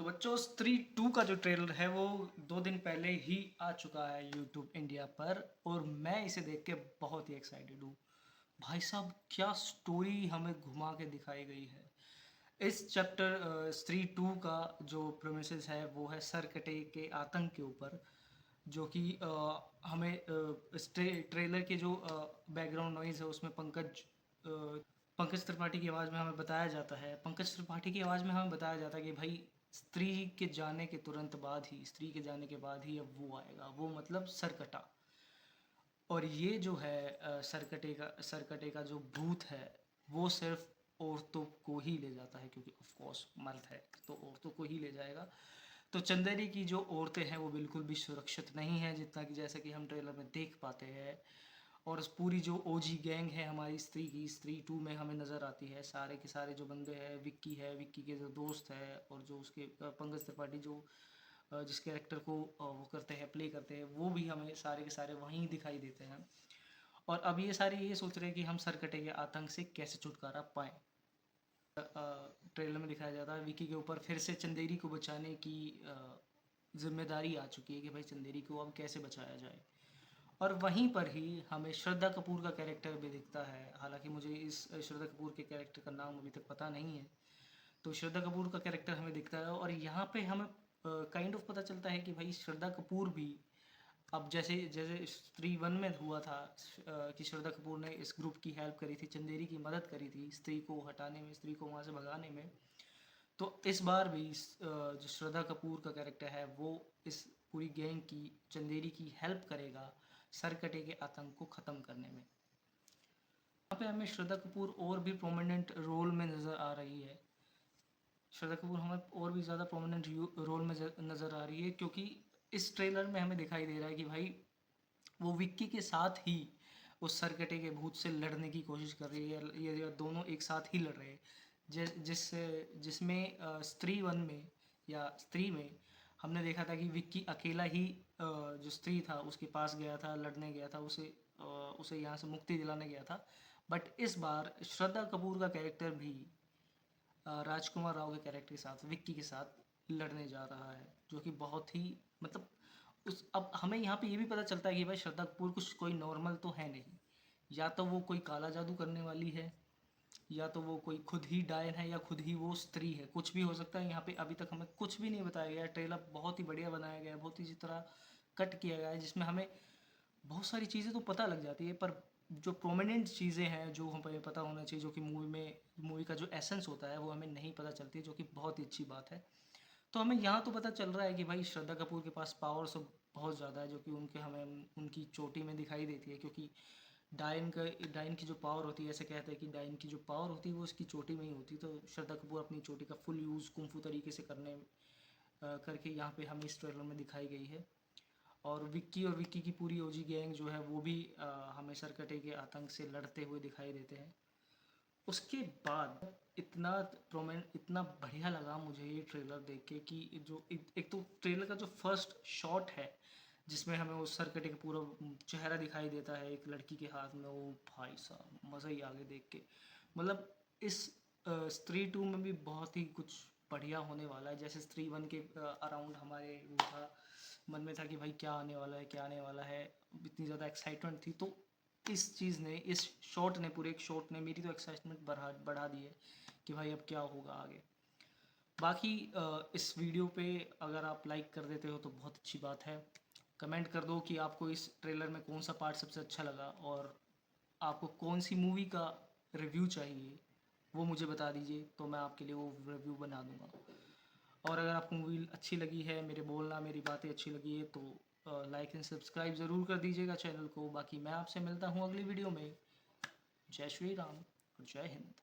तो बच्चों स्त्री 2 का जो ट्रेलर है वो 2 दिन पहले ही आ चुका है यूट्यूब इंडिया पर और मैं इसे देख के बहुत ही एक्साइटेड हूँ। भाई साहब क्या स्टोरी हमें घुमा के दिखाई गई है। इस चैप्टर स्त्री 2 का जो प्रेमिसेस है वो है सरकटे के आतंक के ऊपर, जो कि हमें इस ट्रेलर के जो बैकग्राउंड नॉइज़ है उसमें पंकज त्रिपाठी की आवाज़ में हमें बताया जाता है, पंकज त्रिपाठी की आवाज़ में हमें बताया जाता है कि भाई स्त्री के जाने के तुरंत बाद ही, स्त्री के जाने के बाद ही अब वो आएगा, वो मतलब सरकटा। और ये जो है सरकटे का जो भूत है वो सिर्फ औरतों को ही ले जाता है, क्योंकि ऑफ कोर्स मर्द है तो औरतों को ही ले जाएगा। तो चंदेरी की जो औरतें हैं वो बिल्कुल भी सुरक्षित नहीं है, जितना कि जैसे कि हम ट्रेलर में देख पाते हैं। और उस पूरी जो ओजी गैंग है हमारी स्त्री 2 में हमें नज़र आती है, सारे के सारे जो बंदे हैं, विक्की है, विक्की के जो दोस्त है और जो उसके पंकज त्रिपाठी जो जिस कैरेक्टर को वो करते हैं, प्ले करते हैं, वो भी हमें सारे के सारे वहीं दिखाई देते हैं। और अब ये सारे ये सोच रहे हैं कि हम सरकटे के आतंक से कैसे छुटकारा पाएँ। ट्रेलर में दिखाया जाता है विकी के ऊपर फिर से चंदेरी को बचाने की जिम्मेदारी आ चुकी है कि भाई चंदेरी को अब कैसे बचाया जाए। और वहीं पर ही हमें श्रद्धा कपूर का कैरेक्टर भी दिखता है, हालांकि मुझे इस श्रद्धा कपूर के कैरेक्टर का नाम अभी तक पता नहीं है। तो श्रद्धा कपूर का कैरेक्टर हमें दिखता है और यहाँ पे हमें काइंड ऑफ पता चलता है कि भाई श्रद्धा कपूर भी अब जैसे जैसे स्त्री 1 में हुआ था कि श्रद्धा कपूर ने इस ग्रुप की हेल्प करी थी, चंदेरी की मदद करी थी स्त्री को हटाने में, स्त्री को वहाँ से भगाने में। तो इस बार भी जो श्रद्धा कपूर का कैरेक्टर है वो इस पूरी गैंग की, चंदेरी की हेल्प करेगा सरकटे के आतंक को ख़त्म करने में। यहाँ पे हमें श्रद्धा कपूर और भी प्रोमिनेंट रोल में नज़र आ रही है। श्रद्धा कपूर हमें और भी ज़्यादा प्रोमिनेंट रोल में नज़र आ रही है, क्योंकि इस ट्रेलर में हमें दिखाई दे रहा है कि भाई वो विक्की के साथ ही उस सरकटे के भूत से लड़ने की कोशिश कर रही है, ये दोनों एक साथ ही लड़ रहे हैं। जिसमें स्त्री 1 में या स्त्री में हमने देखा था कि विक्की अकेला ही जो स्त्री था उसके पास गया था, लड़ने गया था, उसे यहाँ से मुक्ति दिलाने गया था। बट इस बार श्रद्धा कपूर का कैरेक्टर भी राजकुमार राव के कैरेक्टर के साथ, विक्की के साथ लड़ने जा रहा है, जो कि बहुत ही मतलब उस अब हमें यहाँ पे ये भी पता चलता है कि भाई श्रद्धा कपूर कुछ कोई नॉर्मल तो है नहीं, या तो वो कोई काला जादू करने वाली है, या तो वो कोई खुद ही डायन है, या खुद ही वो स्त्री है, कुछ भी हो सकता है। यहाँ पे अभी तक हमें कुछ भी नहीं बताया गया है। ट्रेलर बहुत ही बढ़िया बनाया गया है, बहुत ही इसी तरह कट किया गया है, जिसमें हमें बहुत सारी चीज़ें तो पता लग जाती है, पर जो प्रोमिनेंट चीज़ें हैं जो हमें पता होना चाहिए, जो कि मूवी का जो एसेंस होता है वो हमें नहीं पता चलती, जो कि बहुत ही अच्छी बात है। तो हमें यहाँ तो पता चल रहा है कि भाई श्रद्धा कपूर के पास पावर सब बहुत ज़्यादा है, जो कि उनके हमें उनकी चोटी में दिखाई देती है, क्योंकि डाइन की जो पावर होती है, ऐसे कहते हैं कि डाइन की जो पावर होती है वो उसकी चोटी में ही होती है। तो श्रद्धा कपूर अपनी चोटी का फुल यूज़ कुंफू तरीके से करके यहाँ पे हमें इस ट्रेलर में दिखाई गई है। और विक्की की पूरी ओजी गैंग जो है वो भी हमें सरकटे के आतंक से लड़ते हुए दिखाई देते हैं। उसके बाद इतना बढ़िया लगा मुझे ये ट्रेलर देख के कि एक तो ट्रेलर का जो फर्स्ट शॉट है जिसमें हमें वो सरकटे का पूरा चेहरा दिखाई देता है एक लड़की के हाथ में, वो भाई साहब मज़ा ही आ गया देख के। मतलब इस स्त्री 2 में भी बहुत ही कुछ बढ़िया होने वाला है। जैसे स्त्री 1 के अराउंड हमारे वो था, मन में था कि भाई क्या आने वाला है, क्या आने वाला है, इतनी ज़्यादा एक्साइटमेंट थी। तो इस शॉट ने, पूरे एक शॉट ने मेरी तो एक्साइटमेंट बढ़ा दी है कि भाई अब क्या होगा आगे। बाकी इस वीडियो पे अगर आप लाइक कर देते हो तो बहुत अच्छी बात है। कमेंट कर दो कि आपको इस ट्रेलर में कौन सा पार्ट सबसे अच्छा लगा, और आपको कौन सी मूवी का रिव्यू चाहिए वो मुझे बता दीजिए, तो मैं आपके लिए वो रिव्यू बना दूँगा। और अगर आपको मूवी अच्छी लगी है, मेरी बातें अच्छी लगी है, तो लाइक एंड सब्सक्राइब ज़रूर कर दीजिएगा चैनल को। बाकी मैं आपसे मिलता हूँ अगली वीडियो में। जय श्री राम और जय हिंद।